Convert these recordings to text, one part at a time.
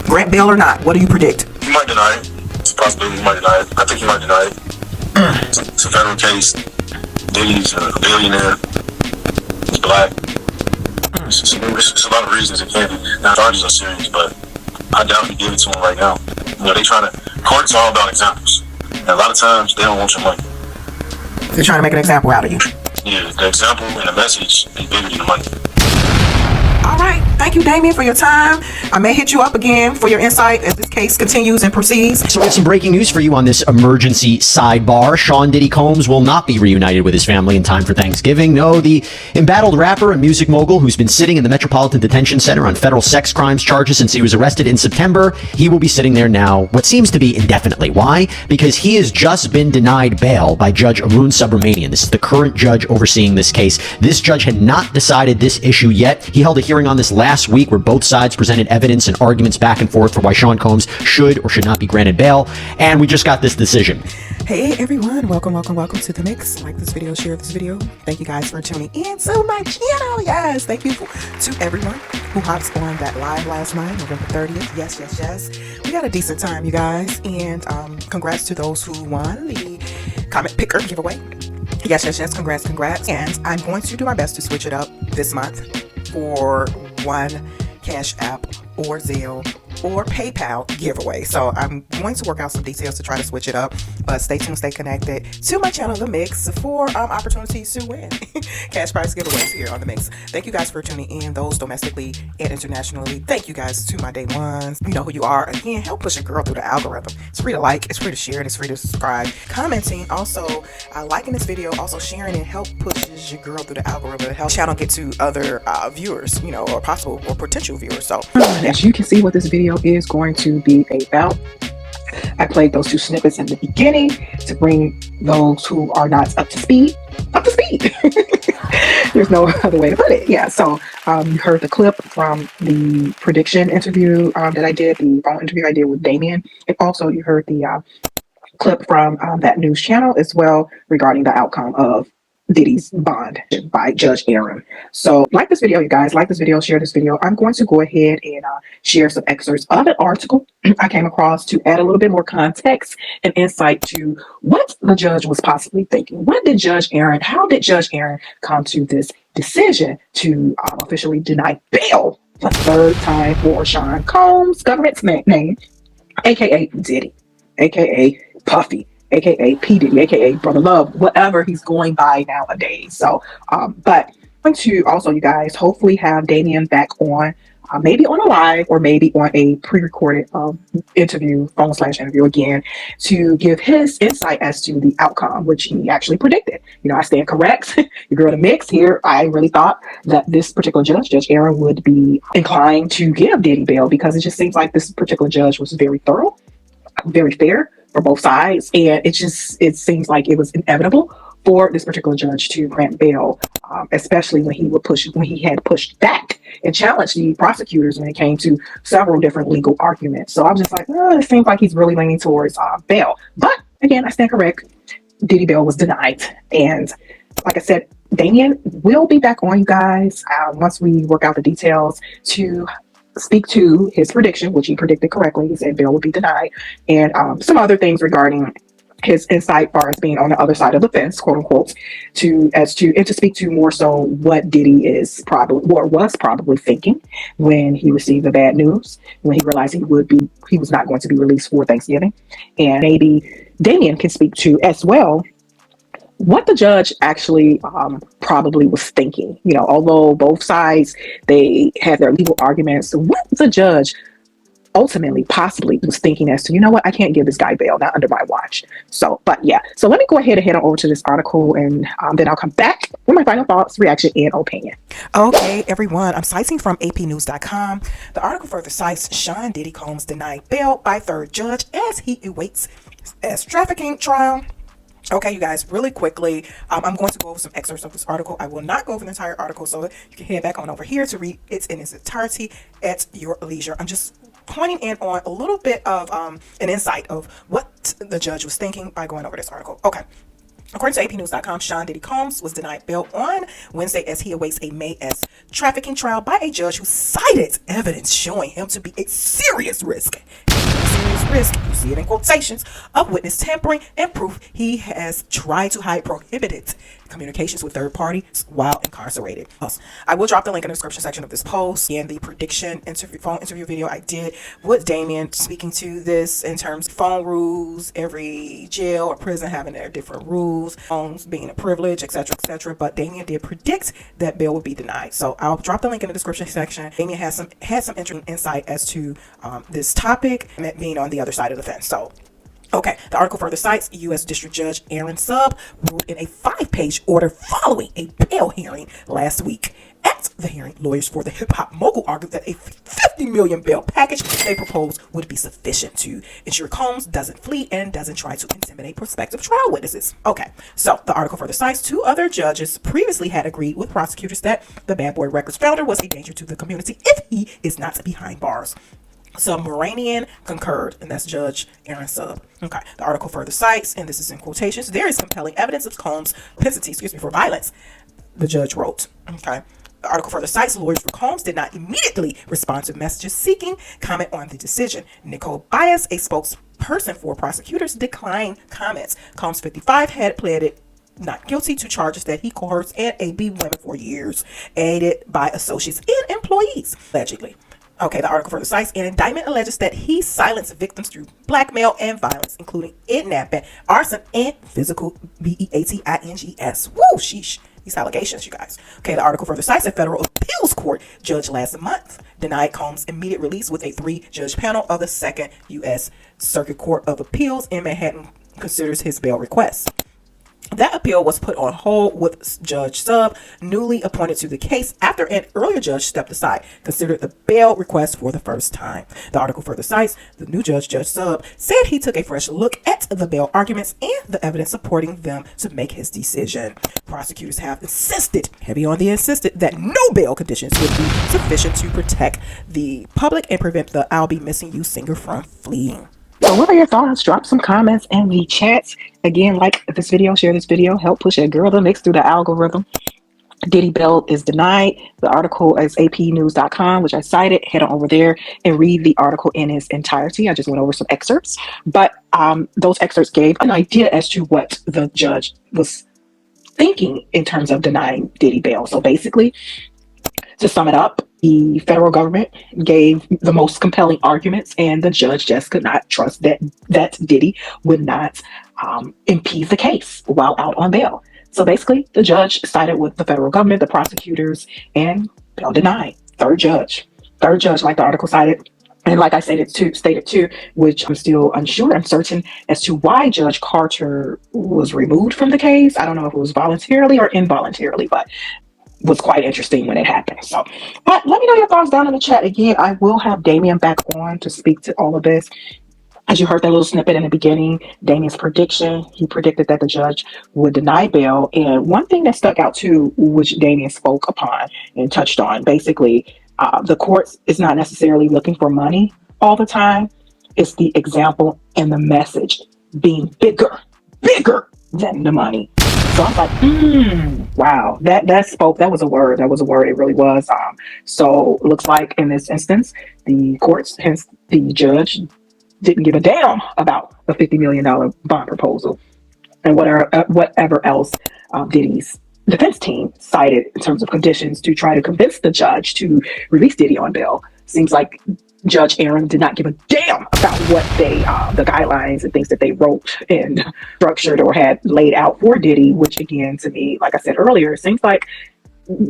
Grant bail or not, what do you predict? He might deny it. It's a possibility he might deny it. I think he might deny it. It's a federal case. Diddy's a billionaire. He's black. It's a lot of reasons it can't be. Now, charges are serious, but I doubt he give it to him right now. You know, they trying to, court's all about examples. And a lot of times, they don't want your money. They're trying to make an example out of you. Yeah, the example and the message is bigger than the money. All right. Thank you, Damien, for your time. I may hit you up again for your insight as this case continues and proceeds. So we have some breaking news for you on this emergency sidebar. Sean Diddy Combs will not be reunited with his family in time for Thanksgiving. No, the embattled rapper and music mogul who's been sitting in the Metropolitan Detention Center on federal sex crimes charges since he was arrested in September, he will be sitting there now what seems to be indefinitely. Why? Because he has just been denied bail by Judge Arun Subramanian. This is the current judge overseeing this case. This judge had not decided this issue yet. He held a hearing on this last week where both sides presented evidence and arguments back and forth for why Sean Combs should or should not be granted bail, and we just got this decision. Hey everyone, welcome to the mix. Like this video, share this video. Thank you guys for tuning in to my channel. Yes, thank you to everyone who hops on that live last night, November 30th. Yes. We had a decent time, you guys, and congrats to those who won the comment picker giveaway. Yes, congrats. And I'm going to do my best to switch it up this month for one Cash App or Zelle or PayPal giveaway. So I'm going to work out some details to try to switch it up, but stay tuned, stay connected to my channel, The Mix, for opportunities to win cash prize giveaways here on The Mix. Thank you guys for tuning in, those domestically and internationally. Thank you guys to my day ones. You know who you are. Again, help push a girl through the algorithm. It's free to like, it's free to share, and it's free to subscribe. Commenting, also liking this video, also sharing it, help pushes your girl through the algorithm. Help channel get to other viewers, you know, or possible or potential viewers. So as you can see what this video is going to be about, I played those two snippets in the beginning to bring those who are not up to speed. There's no other way to put it. Yeah, so you heard the clip from the prediction interview that I did, the phone interview I did with Damien, and also you heard the clip from that news channel as well regarding the outcome of Diddy's bond by Judge Aaron. So like this video, you guys, like this video, share this video. I'm going to go ahead and share some excerpts of an article I came across to add a little bit more context and insight to what the judge was possibly thinking. How did Judge Aaron come to this decision to officially deny bail the third time for Sean Combs, government's name, aka Diddy, aka Puffy, aka P. Diddy, aka Brother Love, whatever he's going by nowadays. So, but I'm going to also, you guys, hopefully have Damien back on, maybe on a live or maybe on a pre-recorded interview, phone/interview again, to give his insight as to the outcome, which he actually predicted. You know, I stand correct. Your girl The Mix here. I really thought that this particular judge, Judge Aaron, would be inclined to give Diddy bail because it just seems like this particular judge was very thorough, very fair for both sides, and it seems like it was inevitable for this particular judge to grant bail, especially when he had pushed back and challenged the prosecutors when it came to several different legal arguments. So I was just like, it seems like he's really leaning towards bail. But again, I stand correct. Diddy bail was denied, and like I said, Damien will be back on, you guys, once we work out the details to speak to his prediction, which he predicted correctly. He said bail would be denied, and some other things regarding his insight as far as being on the other side of the fence, quote unquote, to speak to more so what Diddy is probably or was probably thinking when he received the bad news, when he realized he was not going to be released for Thanksgiving. And maybe Damien can speak to as well what the judge actually probably was thinking. You know, although both sides, they had their legal arguments, what the judge ultimately possibly was thinking as to, you know what, I can't give this guy bail, not under my watch. So, but yeah, so let me go ahead and head on over to this article, and then I'll come back with my final thoughts, reaction, and opinion. Okay, everyone, I'm citing from apnews.com. The article further cites Sean Diddy Combs denied bail by third judge as he awaits his trafficking trial. Okay, you guys, really quickly, I'm going to go over some excerpts of this article. I will not go over the entire article, so you can head back on over here to read it in its entirety at your leisure. I'm just pointing in on a little bit of an insight of what the judge was thinking by going over this article. Okay, According to APnews.com, Sean Diddy Combs was denied bail on Wednesday as he awaits a May S trafficking trial by a judge who cited evidence showing him to be a serious risk. Serious risk, you see it in quotations, of witness tampering and proof he has tried to hide prohibited communications with third parties while incarcerated. I will drop the link in the description section of this post and the prediction phone interview video I did with Damien, speaking to this in terms of phone rules, every jail or prison having their different rules, phones being a privilege, etc., etc. But Damien did predict that bail would be denied. So I'll drop the link in the description section. Damien had some interesting insight as to this topic, and being on the other side of the fence. So okay, the article further cites U.S. District Judge Aaron Sub ruled in a 5-page order following a bail hearing last week. At the hearing, lawyers for the hip-hop mogul argued that a $50 million bail package they proposed would be sufficient to ensure Combs doesn't flee and doesn't try to intimidate prospective trial witnesses. Okay, so the article further cites 2 other judges previously had agreed with prosecutors that the Bad Boy Records founder was a danger to the community if he is not behind bars. Submaranian concurred, and that's Judge Aaron Sub. Okay, the article further cites, and this is in quotations, there is compelling evidence of Combs' propensity, for violence, the judge wrote. Okay. The article further cites lawyers for Combs did not immediately respond to messages seeking comment on the decision. Nicole Bias, a spokesperson for prosecutors, declined comments. Combs, 55, had pleaded not guilty to charges that he coerced and abused women for years, aided by associates and employees, allegedly. Okay, the article further cites an indictment alleges that he silenced victims through blackmail and violence, including kidnapping, arson, and physical BEATINGS. Woo, sheesh. These allegations, you guys. Okay, the article further cites a federal appeals court judge last month denied Combs' immediate release with a 3-judge panel of the 2nd U.S. Circuit Court of Appeals in Manhattan considers his bail request. That appeal was put on hold with Judge Sub newly appointed to the case after an earlier judge stepped aside, considered the bail request for the first time. The article further cites the new judge, Judge Sub, said he took a fresh look at the bail arguments and the evidence supporting them to make his decision. Prosecutors have insisted, heavy on the insisted, that no bail conditions would be sufficient to protect the public and prevent the I'll Be Missing You singer from fleeing. So what are your thoughts? Drop some comments in the chat. Again, like this video, share this video, help push a girl the mix through the algorithm. Diddy bail is denied. The article is apnews.com, which I cited. Head on over there and read the article in its entirety. I just went over some excerpts, but those excerpts gave an idea as to what the judge was thinking in terms of denying Diddy bail. So basically, to sum it up, the federal government gave the most compelling arguments, and the judge just could not trust that Diddy would not impede the case while out on bail. So basically, the judge sided with the federal government, the prosecutors, and bail denied. Third judge, like the article cited. And like I stated too, which I'm still uncertain as to why Judge Carter was removed from the case. I don't know if it was voluntarily or involuntarily, but was quite interesting when it happened. So, but let me know your thoughts down in the chat. Again, I will have Damien back on to speak to all of this. As you heard that little snippet in the beginning, Damien's prediction, he predicted that the judge would deny bail. And one thing that stuck out too, which Damien spoke upon and touched on, basically, the courts is not necessarily looking for money all the time. It's the example and the message being bigger than the money. So I was like, wow, that was a word. That was a word. It really was. So it looks like in this instance, the courts, hence the judge, didn't give a damn about the $50 million bond proposal and whatever else Diddy's defense team cited in terms of conditions to try to convince the judge to release Diddy on bail. Seems like Judge Aaron did not give a damn about what the guidelines and things that they wrote and structured or had laid out for Diddy, which again, to me, like I said earlier, it seems like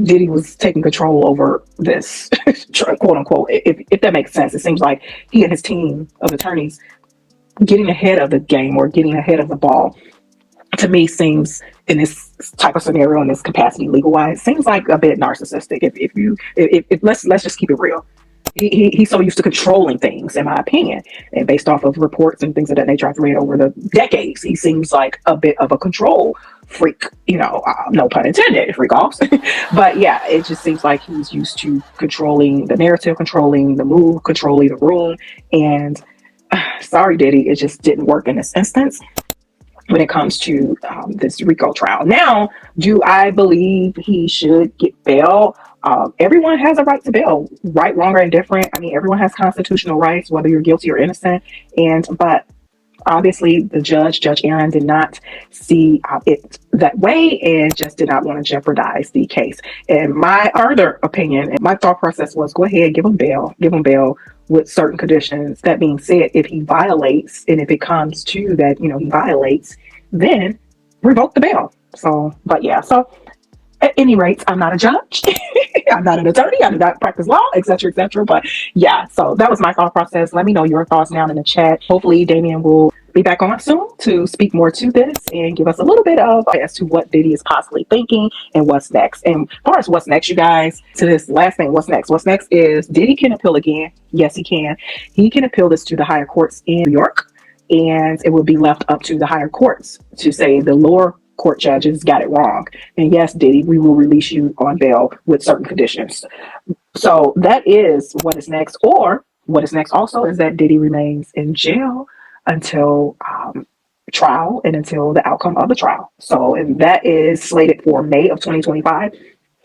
Diddy was taking control over this, quote unquote, if that makes sense. It seems like he and his team of attorneys getting ahead of the game or getting ahead of the ball, to me, seems in this type of scenario, in this capacity, legal wise, seems like a bit narcissistic. If let's just keep it real. He's so used to controlling things, in my opinion, and based off of reports and things of that nature I've read over the decades, he seems like a bit of a control freak, no pun intended, freak offs. But yeah, it just seems like he's used to controlling the narrative, controlling the mood, controlling the room. And sorry, Diddy, it just didn't work in this instance. when it comes to this RICO trial. Now, do I believe he should get bail? Everyone has a right to bail, right, wrong, or indifferent. I mean, everyone has constitutional rights, whether you're guilty or innocent. But obviously, the Judge Aaron, did not see it that way and just did not want to jeopardize the case. And my other opinion, and my thought process was, go ahead, give him bail with certain conditions. That being said, if he violates, and if it comes to that, he violates, then revoke the bail. So, but yeah, so at any rate, I'm not a judge. I'm not an attorney. I do not practice law, etc., etc. But yeah, so that was my thought process. Let me know your thoughts down in the chat. Hopefully, Damien will be back on soon to speak more to this and give us a little bit of as to what Diddy is possibly thinking and what's next. And as far as what's next, you guys, to this last thing, what's next? What's next is Diddy can appeal again. Yes, he can. He can appeal this to the higher courts in New York, and it will be left up to the higher courts to say the lower court judges got it wrong. And yes, Diddy, we will release you on bail with certain conditions. So that is what is next. Or what is next also is that Diddy remains in jail until trial and until the outcome of the trial. So, and that is slated for May of 2025,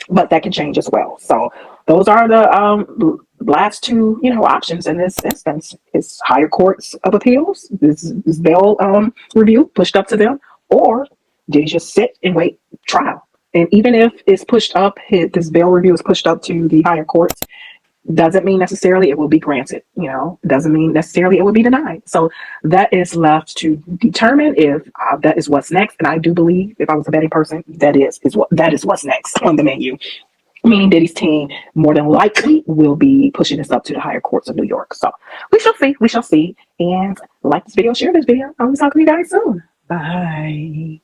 but that can change as well. So those are the last two, options in this instance. It's higher courts of appeals, this bail review pushed up to them, or did he just sit and wait trial? And even if it's pushed up, this bail review is pushed up to the higher courts, doesn't mean necessarily it will be granted. Doesn't mean necessarily it will be denied. So that is left to determine if that is what's next. And I do believe, if I was a betting person, that is what's next on the menu. Meaning Diddy's team more than likely will be pushing this up to the higher courts of New York. So we shall see. We shall see. And like this video, share this video. I'll be talking to you guys soon. Bye.